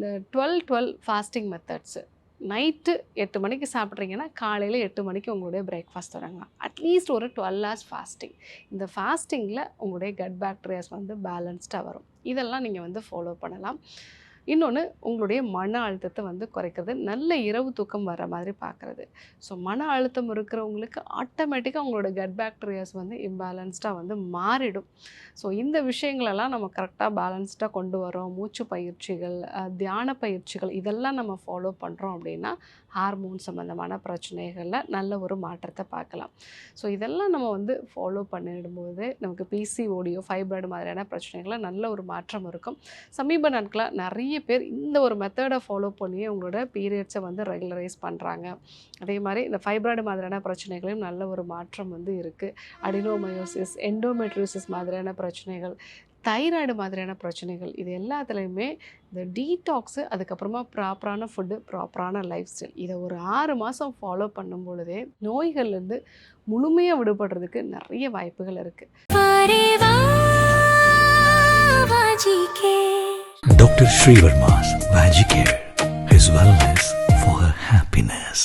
இந்த 12-12 fasting methods. Night 8 மணிக்கு சாப்பிட்றீங்கன்னா காலையில் 8 மணிக்கு உங்களுடைய பிரேக்ஃபாஸ்ட் தொடங்கலாம். அட்லீஸ்ட் ஒரு 12 ஹார்ஸ் ஃபாஸ்டிங். இந்த ஃபாஸ்டிங்கில் உங்களுடைய கட் பாக்டீரியாஸ் வந்து பேலன்ஸ்டாக வரும். இதெல்லாம் நீங்கள் வந்து ஃபாலோ பண்ணலாம். இன்னொன்று, உங்களுடைய மன அழுத்தத்தை வந்து குறைக்கிறது, நல்ல இரவு தூக்கம் வர மாதிரி பார்க்குறது. ஸோ மன அழுத்தம் இருக்கிறவங்களுக்கு ஆட்டோமேட்டிக்காக உங்களோட கட் பாக்டீரியாஸ் வந்து இம்பேலன்ஸ்டாக வந்து மாறிடும். ஸோ இந்த விஷயங்களெல்லாம் நம்ம கரெக்டாக பேலன்ஸ்டாக கொண்டு வரோம். மூச்சு பயிற்சிகள், தியான பயிற்சிகள் இதெல்லாம் நம்ம ஃபாலோ பண்ணுறோம் அப்படின்னா ஹார்மோன் சம்மந்தமான பிரச்சனைகளில் நல்ல ஒரு மாற்றத்தை பார்க்கலாம். ஸோ இதெல்லாம் நம்ம வந்து ஃபாலோ பண்ணிடும்போது நமக்கு பிசிஓடியோ ஃபைப்ராய்டு மாதிரியான பிரச்சனைகளில் நல்ல ஒரு மாற்றம் இருக்கும். சமீப நாட்களாக நிறைய பேர் இந்த ஒரு மெத்தடை ஃபாலோ பண்ணி உங்களோட பீரியட்ஸை வந்து ரெகுலரைஸ் பண்ணுறாங்க. அதே மாதிரி இந்த ஃபைப்ராய்டு மாதிரியான பிரச்சனைகளையும் நல்ல ஒரு மாற்றம் வந்து இருக்குது. அடினோமயோசிஸ், எண்டோமெட்ரியோசிஸ் மாதிரியான பிரச்சனைகள், தைராய்டு மாதிரியான பிரச்சனைகள், இது எல்லாத்துலேயுமே இந்த டீடாக்ஸு, அதுக்கப்புறமா ப்ராப்பரான ஃபுட்டு, ப்ராப்பரான லைஃப் ஸ்டைல் இதை ஒரு 6 மாதம் ஃபாலோ பண்ணும் பொழுதே நோய்கள்லேருந்து முழுமையாக விடுபடுறதுக்கு நிறைய வாய்ப்புகள் இருக்குது. Dr. Srivarma's Magic Care, his wellness for her happiness.